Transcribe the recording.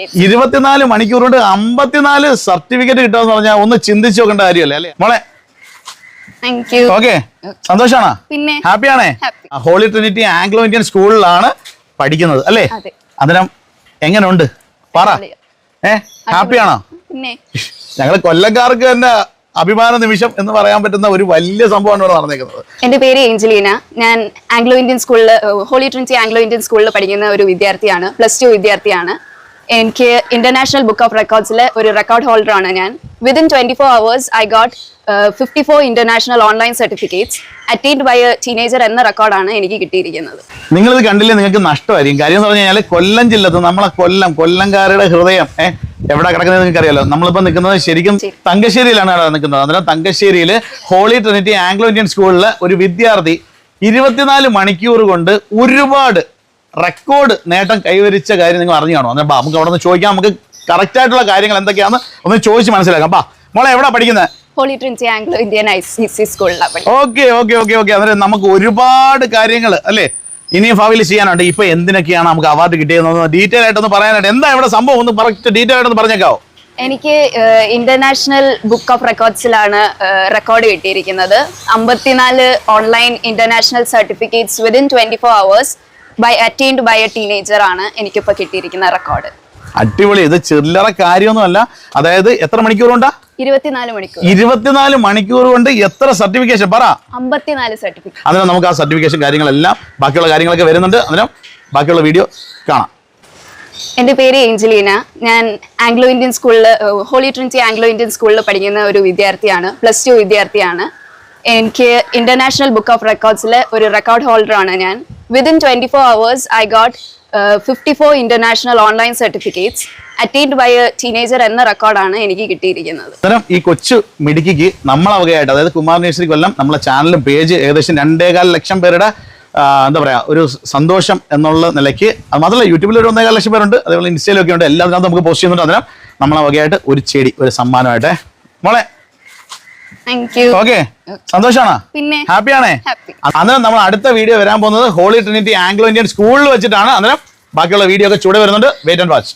24 മണിക്കൂർ കൊണ്ട് 54 സർട്ടിഫിക്കറ്റ് കിട്ടുമെന്ന് പറഞ്ഞാൽ ഒന്ന് ചിന്തിച്ചു നോക്കേണ്ട കാര്യമല്ലേ അല്ലേ മോളെ? ഓക്കെ, സന്തോഷാണോ? ഹാപ്പിയാണേ? ഹോളി ട്രിനിറ്റി ആംഗ്ലോ ഇന്ത്യൻ സ്കൂളിലാണ് പഠിക്കുന്നത് അല്ലേ? അന്നേരം എങ്ങനെയുണ്ട് പറ? ഹാപ്പിയാണോ? ഞങ്ങള് കൊല്ലക്കാർക്ക് തന്നെ അഭിമാന നിമിഷം എന്ന് പറയാൻ പറ്റുന്ന ഒരു വലിയ സംഭവമാണ് ഇവിടെ നടന്നേക്കുന്നത്. എന്റെ പേര് ഏഞ്ചലീന. ഞാൻ ആംഗ്ലോ ഇന്ത്യൻ സ്കൂളിൽ ഹോളി ട്രിനിറ്റി ആംഗ്ലോ ഇന്ത്യൻ സ്കൂളിൽ പഠിക്കുന്ന ഒരു വിദ്യാർത്ഥിയാണ്. +2 വിദ്യാർത്ഥിയാണ്. എനിക്ക് ഇന്റർനാഷണൽ ബുക്ക് ഓഫ് റെക്കോർഡ്സിലെ ഒരു റെക്കോർഡ് ഹോൾഡർ ആണ് ഞാൻ. Within 24 hours I got 54 international online certificates attained by a teenager എന്ന റെക്കോർഡാണ് എനിക്ക് കിട്ടിയിരിക്കുന്നത്. നിങ്ങളിത് കണ്ടില്ലേ, നിങ്ങൾക്ക് നഷ്ടമായിരിക്കും. കാര്യം എന്ന് പറഞ്ഞു കഴിഞ്ഞാൽ കൊല്ലം ജില്ലത്ത് നമ്മളെ കൊല്ലംകാരുടെ ഹൃദയം എവിടെ കിടക്കുന്നത് നിങ്ങൾക്ക് അറിയാലോ. നമ്മളിപ്പോ നിൽക്കുന്നത് ശരിക്കും തങ്കശ്ശേരിയിലാണ് നിൽക്കുന്നത്. അന്നേരം തങ്കശ്ശേരിയിൽ ഹോളി ട്രിനിറ്റി ആംഗ്ലോ ഇന്ത്യൻ സ്കൂളിലെ ഒരു വിദ്യാർത്ഥി 24 മണിക്കൂർ കൊണ്ട് ഒരുപാട് റെക്കോർഡ് നേട്ടം കൈവരിച്ച കാര്യം നിങ്ങൾ അറിഞ്ഞു കാണും. അന്നേരം നമുക്ക് അവിടെ നിന്ന് ചോദിക്കാം, നമുക്ക് കറക്റ്റ് ആയിട്ടുള്ള കാര്യങ്ങൾ എന്തൊക്കെയാണെന്ന് ഒന്ന് ചോദിച്ച് മനസ്സിലാക്കാം. മോളെ എവിടെ പഠിക്കുന്നത്? Holy Trinity Anglo Indian ICC സ്കൂളിലാണ്. ഓക്കെ. അന്നേരം നമുക്ക് ഒരുപാട് കാര്യങ്ങൾ അല്ലേ ഇനിയും ഭാവിയിൽ ചെയ്യാനുണ്ട്. ഇപ്പൊ എന്തിനൊക്കെയാണ് നമുക്ക് അവാർഡ് കിട്ടിയതെന്ന് ഡീറ്റെയിൽ ആയിട്ടൊന്ന് പറയാനായിട്ട് എന്താ ഇവിടെ സംഭവം ഒന്ന് കറക്റ്റ് ഡീറ്റെയിൽ ആയിട്ടൊന്ന് പറഞ്ഞേക്കാവോ? എനിക്ക് ഇന്റർനാഷണൽ ബുക്ക് ഓഫ് റെക്കോർഡ്സിലാണ് റെക്കോർഡ് കിട്ടിയിരിക്കുന്നത്. 54 online international certificates within 24 hours attained by a teenager ആണ് എനിക്കിപ്പോ കിട്ടിയിരിക്കുന്ന റെക്കോർഡ്. അടിപൊളി. ഇത് ചില്ലറ കാര്യമൊന്നുമല്ല. അതായത് എത്ര മണിക്കൂർ കൊണ്ടാ? 24 മണിക്കൂർ കൊണ്ട് എത്ര സർട്ടിഫിക്കേഷൻ പറ? 54 സർട്ടിഫിക്കറ്റ്. അതിന് നമുക്ക് ആ സർട്ടിഫിക്കേഷൻ കാര്യങ്ങളെല്ലാം ബാക്കിയുള്ള കാര്യങ്ങളൊക്കെ വരുന്നുണ്ട്. അതിനും ബാക്കിയുള്ള വീഡിയോ കാണാം. എന്റെ പേര് ഏഞ്ചലീന. ഞാൻ ആംഗ്ലോ ഇന്ത്യൻ സ്കൂളിൽ ഹോളി ട്രിനിറ്റി ആംഗ്ലോ ഇന്ത്യൻ സ്കൂളിൽ പഠിക്കുന്ന ഒരു വിദ്യാർത്ഥിയാണ്. +2 വിദ്യാർത്ഥിയാണ്. എനിക്ക് ഇന്റർനാഷണൽ ബുക്ക് ഓഫ് റെക്കോർഡ്സിലെ ഒരു റെക്കോർഡ് ഹോൾഡർ ആണ് ഞാൻ. Within 24 hours I got 54 international online certificates attained by a teenager എന്ന റെക്കോർഡാണ് എനിക്ക് കിട്ടിയിരിക്കുന്നത്. ഈ കൊച്ചു മിടുക്കിക്ക് നമ്മളെ വകയായിട്ട്, അതായത് കുമാർ നേഴ്സറി കൊല്ലം നമ്മളെ ചാനലും പേജ് ഏകദേശം 2.25 ലക്ഷം പേരുടെ എന്താ പറയാ ഒരു സന്തോഷം എന്നുള്ള നിലയ്ക്ക്, അത് മാത്രമല്ല യൂട്യൂബിൽ ഒരു 1.25 ലക്ഷം പേരുണ്ട്, അതേപോലെ ഇൻസ്റ്റയിലൊക്കെ ഉണ്ട്, എല്ലാത്തിനകത്ത് നമുക്ക് പോസ്റ്റ് ചെയ്യുന്നുണ്ട്. അതിനും നമ്മളെ വകയായിട്ട് ഒരു ചെടി, ഒരു സമ്മാനമായിട്ടെ മോളെ. ഓക്കെ, സന്തോഷാണോ? ഹാപ്പിയാണേ? അന്നേരം നമ്മൾ അടുത്ത വീഡിയോ വരാൻ പോകുന്നത് ഹോളി ട്രിനിറ്റി ആംഗ്ലോ ഇന്ത്യൻ സ്കൂളിൽ വെച്ചിട്ടാണ്. അന്നേരം ബാക്കിയുള്ള വീഡിയോ ഒക്കെ ചൂടെ വരുന്നുണ്ട്. Wait and watch.